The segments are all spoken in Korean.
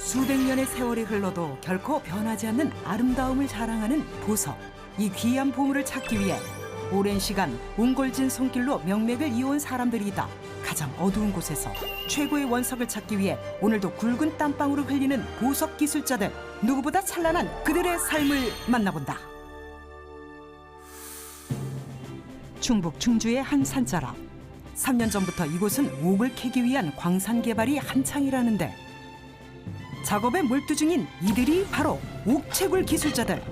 수백 년의 세월이 흘러도 결코 변하지 않는 아름다움을 자랑하는 보석. 이 귀한 보물을 찾기 위해 오랜 시간 옹골진 손길로 명맥을 이어온 사람들이 있다. 가장 어두운 곳에서 최고의 원석을 찾기 위해 오늘도 굵은 땀방울을 흘리는 보석 기술자들. 누구보다 찬란한 그들의 삶을 만나본다. 충북 충주의 한 산자락. 3년 전부터 이곳은 옥을 캐기 위한 광산 개발이 한창이라는데 작업에 몰두 중인 이들이 바로 옥채굴 기술자들.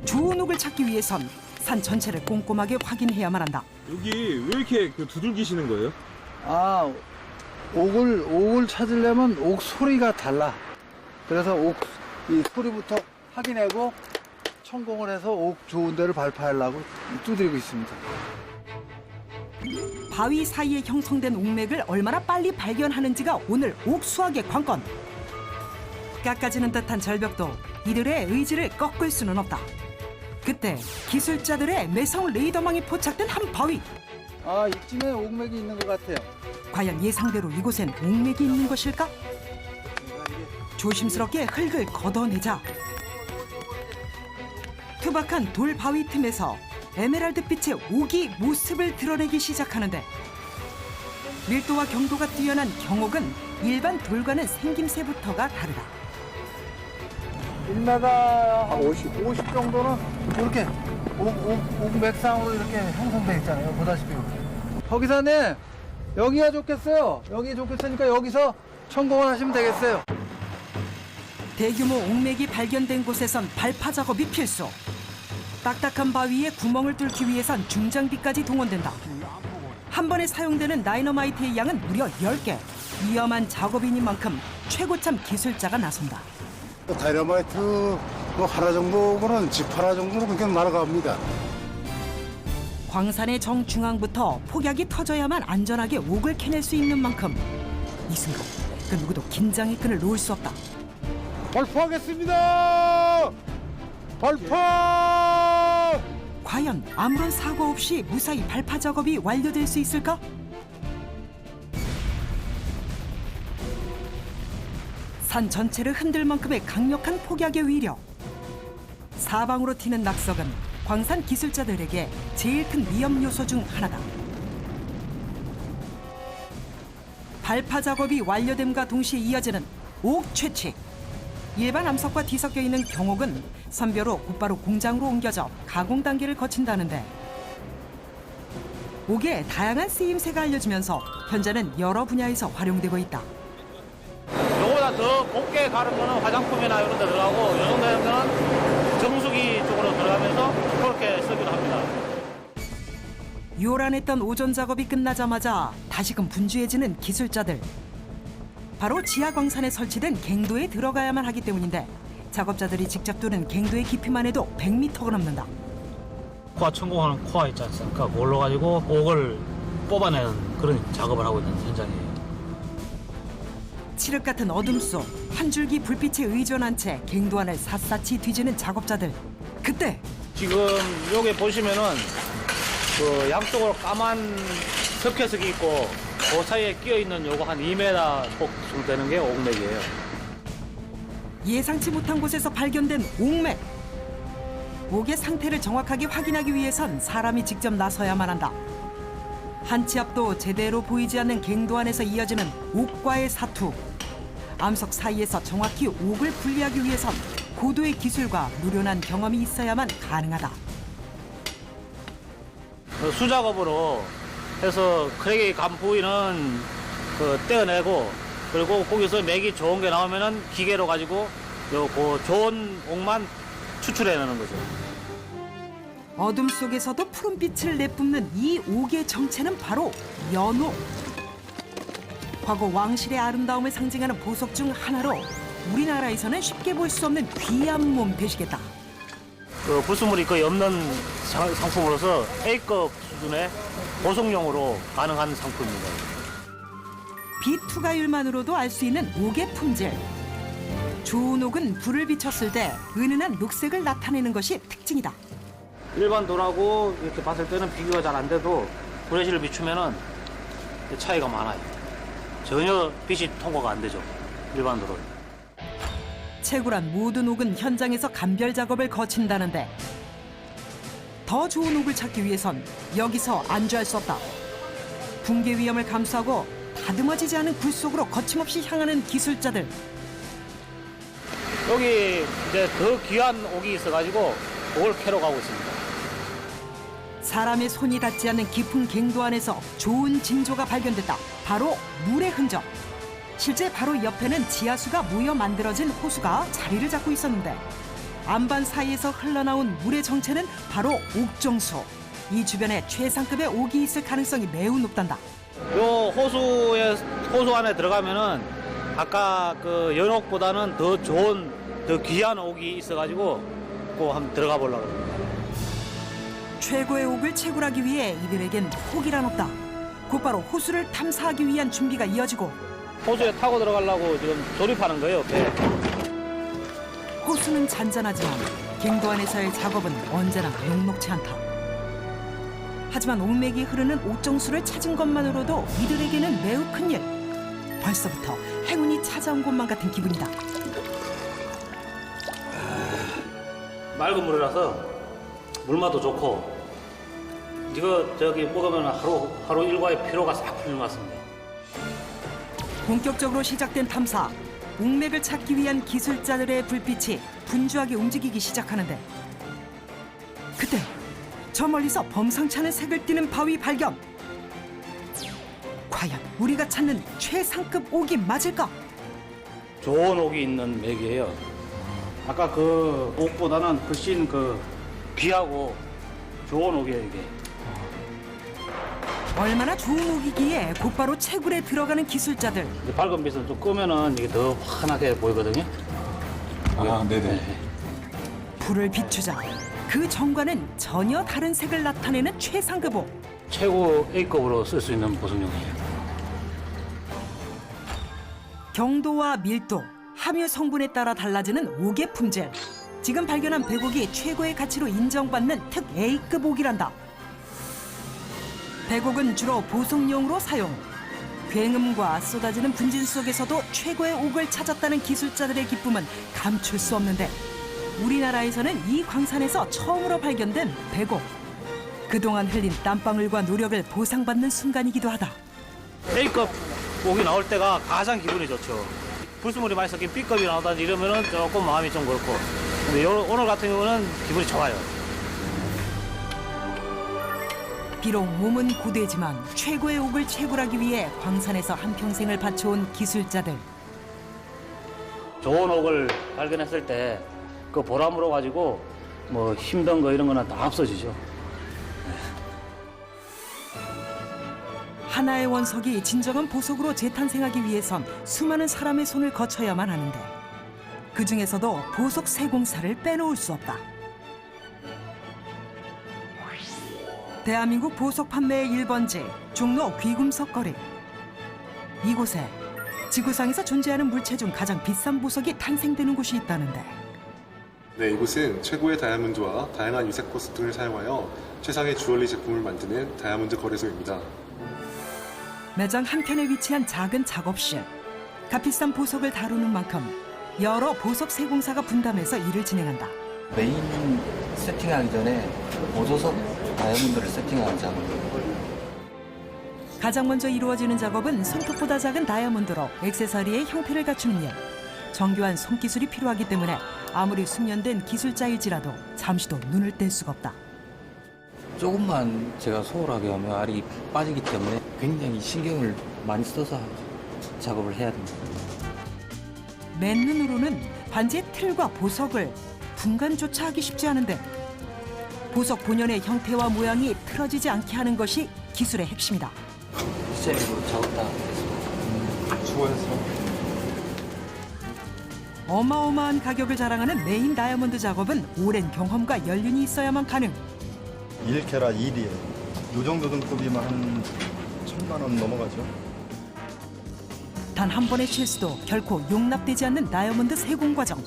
좋은 옥을 찾기 위해선 산 전체를 꼼꼼하게 확인해야만 한다. 여기 왜 이렇게 두들기시는 거예요? 아, 옥을 찾으려면 옥 소리가 달라. 그래서 이 소리부터 확인하고 천공을 해서 옥 좋은 데를 발파하려고 두드리고 있습니다. 바위 사이에 형성된 옥맥을 얼마나 빨리 발견하는지가 오늘 옥 수확의 관건. 깎아지는 듯한 절벽도 이들의 의지를 꺾을 수는 없다. 그때 기술자들의 매성 레이더망이 포착된 한 바위. 아, 이쯤에 옥맥이 있는 것 같아요. 과연 예상대로 이곳엔 옥맥이 있는 것일까? 조심스럽게 흙을 걷어내자 투박한 돌 바위 틈에서 에메랄드빛의 옥이 모습을 드러내기 시작하는데 밀도와 경도가 뛰어난 경옥은 일반 돌과는 생김새부터가 다르다. 1m 한 50 정도는 이렇게 옥 맥상으로 이렇게 형성돼 있잖아요. 보다시피 이렇게. 거기서는 여기가 좋겠어요. 여기 좋겠으니까 여기서 천공을 하시면 되겠어요. 대규모 옥맥이 발견된 곳에선 발파 작업이 필수. 딱딱한 바위에 구멍을 뚫기 위해선 중장비까지 동원된다. 한 번에 사용되는 다이너마이트의 양은 무려 10개. 위험한 작업이니만큼 최고참 기술자가 나선다. 다이너마이트 하나 정도는 집 하나 정도는 그냥 날아갑니다. 광산의 정중앙부터 폭약이 터져야만 안전하게 옥을 캐낼 수 있는 만큼 이 순간 그 누구도 긴장의 끈을 놓을 수 없다. 발파하겠습니다. 발파! 과연 아무런 사고 없이 무사히 발파 작업이 완료될 수 있을까? 산 전체를 흔들 만큼의 강력한 폭약의 위력. 사방으로 튀는 낙석은 광산 기술자들에게 제일 큰 위험 요소 중 하나다. 발파 작업이 완료됨과 동시에 이어지는 옥 채취. 일반 암석과 뒤섞여 있는 경옥은 선별로 곧바로 공장으로 옮겨져 가공 단계를 거친다는데 옥의 다양한 쓰임새가 알려지면서 현재는 여러 분야에서 활용되고 있다. 요거보다 더 곱게 가른 거는 화장품이나 이런 데 들어가고 이 정도 되는 거는 정수기 쪽으로 들어가면서 그렇게 쓰기도 합니다. 요란했던 오전 작업이 끝나자마자 다시금 분주해지는 기술자들. 바로 지하 광산에 설치된 갱도에 들어가야만 하기 때문인데 작업자들이 직접 뚫은 갱도의 깊이만 해도 100m가 넘는다. 코아 천공하는 코아 있지 않습니까? 그걸로 가지고 옥을 뽑아내는 그런 작업을 하고 있는 현장이에요. 칠흑 같은 어둠 속 한 줄기 불빛에 의존한 채 갱도 안을 샅샅이 뒤지는 작업자들. 그때 지금 여기 보시면은 그 양쪽으로 까만 석회석이 있고 그 사이에 끼어 있는 요거 한 2m 폭 정도 되는 게 옥맥이에요. 예상치 못한 곳에서 발견된 옥맥. 옥의 상태를 정확하게 확인하기 위해선 사람이 직접 나서야만 한다. 한 치 앞도 제대로 보이지 않는 갱도 안에서 이어지는 옥과의 사투. 암석 사이에서 정확히 옥을 분리하기 위해선 고도의 기술과 누련한 경험이 있어야만 가능하다. 그 수작업으로 해서 크랙이 간 부위는 그 떼어내고 그리고 거기서 맥이 좋은 게 나오면은 기계로 가지고 그 좋은 옥만 추출해내는 거죠. 어둠 속에서도 푸른빛을 내뿜는 이 옥의 정체는 바로 연옥. 과거 왕실의 아름다움을 상징하는 보석 중 하나로 우리나라에서는 쉽게 볼 수 없는 귀한 몸 되시겠다. 그 불순물이 거의 없는 상품으로서 A급 수준의 보석용으로 가능한 상품입니다. 빛 투과율만으로도 알 수 있는 옥의 품질. 좋은 옥은 불을 비췄을 때 은은한 녹색을 나타내는 것이 특징이다. 일반 돌하고 이렇게 봤을 때는 비교가 잘 안 돼도 브러쉬를 비추면은 차이가 많아요. 전혀 빛이 통과가 안 되죠. 일반 돌은. 채굴한 모든 옥은 현장에서 감별 작업을 거친다는데 더 좋은 옥을 찾기 위해선 여기서 안주할 수 없다. 붕괴 위험을 감수하고 다듬어지지 않은 굴 속으로 거침없이 향하는 기술자들. 여기 이제 더 귀한 옥이 있어가지고 그걸 캐러 가고 있습니다. 사람의 손이 닿지 않는 깊은 갱도 안에서 좋은 징조가 발견됐다. 바로 물의 흔적. 실제 바로 옆에는 지하수가 모여 만들어진 호수가 자리를 잡고 있었는데 안반 사이에서 흘러나온 물의 정체는 바로 옥정수. 이 주변에 최상급의 옥이 있을 가능성이 매우 높단다. 요 호수 안에 들어가면은 아까 그 연옥보다는 더 좋은 더 귀한 옥이 있어가지고 꼭 한번 들어가 보려고 합니다. 최고의 옥을 채굴하기 위해 이들에겐 포기란 없다. 곧바로 호수를 탐사하기 위한 준비가 이어지고 호수에 타고 들어가려고 지금 조립하는 거예요. 배. 호수는 잔잔하지만 갱도 안에서의 작업은 언제나 녹록치 않다. 하지만 옥맥이 흐르는 옥정수를 찾은 것만으로도 이들에게는 매우 큰일. 벌써부터 행운이 찾아온 것만 같은 기분이다. 맑은 물이라서 물맛도 좋고 이거 저기 먹으면 하루 일과의 피로가 싹 풀리는 것 같습니다. 본격적으로 시작된 탐사. 옥맥을 찾기 위한 기술자들의 불빛이 분주하게 움직이기 시작하는데 그때 저 멀리서 범상치 않은 색을 띠는 바위 발견. 과연 우리가 찾는 최상급 옥이 맞을까? 좋은 옥이 있는 맥이에요. 아까 그 옥보다는 훨씬 그 귀하고 좋은 옥이에요 이게. 얼마나 좋은 옥이기에 곧바로 채굴에 들어가는 기술자들. 이제 밝은 빛을 좀 끄면은 이게 더 환하게 보이거든요. 네네. 불을 비추자 그 정과는 전혀 다른 색을 나타내는 최상급 옥. 최고 A급으로 쓸 수 있는 보석용이에요. 경도와 밀도, 함유 성분에 따라 달라지는 옥의 품질. 지금 발견한 백옥이 최고의 가치로 인정받는 특 A급 옥이란다. 백옥은 주로 보석용으로 사용. 굉음과 쏟아지는 분진 속에서도 최고의 옥을 찾았다는 기술자들의 기쁨은 감출 수 없는데 우리나라에서는 이 광산에서 처음으로 발견된 백옥. 그동안 흘린 땀방울과 노력을 보상받는 순간이기도 하다. A급 옥이 나올 때가 가장 기분이 좋죠. 불순물이 많이 섞인 B급이 나오다든지 이러면은 조금 마음이 좀 그렇고. 근데 오늘 같은 경우는 기분이 좋아요. 비록 몸은 고되지만 최고의 옥을 채굴하기 위해 광산에서 한평생을 바쳐온 기술자들. 좋은 옥을 발견했을 때 그 보람으로 가지고 뭐 힘든 거 이런 거는 다 없어지죠. 하나의 원석이 진정한 보석으로 재탄생하기 위해선 수많은 사람의 손을 거쳐야만 하는데 그중에서도 보석 세공사를 빼놓을 수 없다. 대한민국 보석 판매의 1번지 종로 귀금속거리. 이곳에 지구상에서 존재하는 물체 중 가장 비싼 보석이 탄생되는 곳이 있다는데 네, 이곳은 최고의 다이아몬드와 다양한 유색 코스 등을 사용하여 최상의 주얼리 제품을 만드는 다이아몬드 거래소입니다. 매장 한켠에 위치한 작은 작업실. 값비싼 보석을 다루는 만큼 여러 보석 세공사가 분담해서 일을 진행한다. 메인 세팅하기 전에 보조석 다이아몬드를 세팅하는 작업. 가장 먼저 이루어지는 작업은 손톱보다 작은 다이아몬드로 액세서리의 형태를 갖추는 일. 정교한 손기술이 필요하기 때문에 아무리 숙련된 기술자일지라도 잠시도 눈을 뗄 수가 없다. 조금만 제가 소홀하게 하면 알이 빠지기 때문에 굉장히 신경을 많이 써서 작업을 해야 됩니다. 맨눈으로는 반지의 틀과 보석을 분간조차 하기 쉽지 않은데 보석 본연의 형태와 모양이 틀어지지 않게 하는 것이 기술의 핵심이다. 디자인으로 작업 다 하겠습니다. 수고하셨습니다. 어마어마한 가격을 자랑하는 메인 다이아몬드 작업은 오랜 경험과 연륜이 있어야만 가능. 1캐럿 1이에요. 요 정도 등급이면 한 1,000만 원 넘어가죠. 단 한 번의 실수도 결코 용납되지 않는 다이아몬드 세공 과정.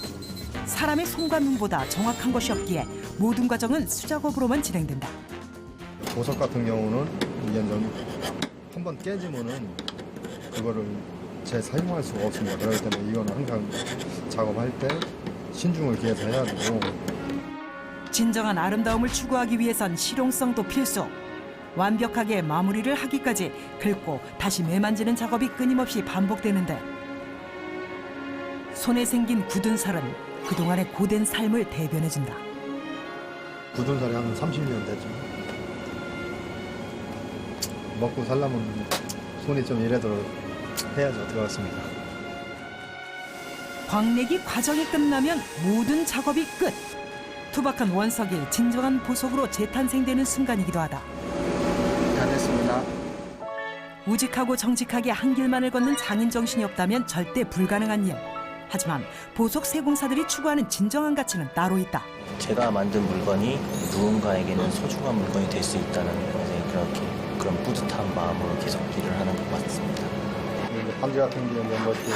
사람의 손과 눈보다 정확한 것이 없기에 모든 과정은 수작업으로만 진행된다. 보석 같은 경우는 이게 한 번 깨지면은 그거를 재사용할 수가 없습니다. 그렇기 때문에 이거는 항상 작업할 때 신중을 기해서 해야 되고 진정한 아름다움을 추구하기 위해선 실용성도 필수. 완벽하게 마무리를 하기까지 긁고 다시 매만지는 작업이 끊임없이 반복되는데 손에 생긴 굳은 살은 그동안의 고된 삶을 대변해준다. 굳은 살이 한 30년 됐죠. 먹고 살려면 손이 좀 이래도 해야죠. 어떻겠습니까? 광내기 과정이 끝나면 모든 작업이 끝. 투박한 원석이 진정한 보석으로 재탄생되는 순간이기도 하다. 다 됐습니다. 우직하고 정직하게 한 길만을 걷는 장인 정신이 없다면 절대 불가능한 일. 하지만 보석 세공사들이 추구하는 진정한 가치는 따로 있다. 제가 만든 물건이 누군가에게는 소중한 물건이 될 수 있다는 것에 그런 뿌듯한 마음으로 계속 일을 하는 것 같습니다. 반지 같은 경우는 뭐 이렇게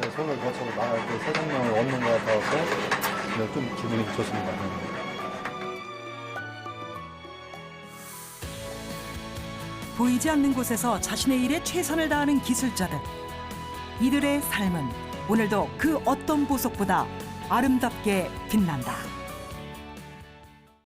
제 손을 거쳐서 나갈 때 새 생명을 얻는 것 같아서 좀 기분이 좋습니다. 보이지 않는 곳에서 자신의 일에 최선을 다하는 기술자들. 이들의 삶은 오늘도 그 어떤 보석보다 아름답게 빛난다.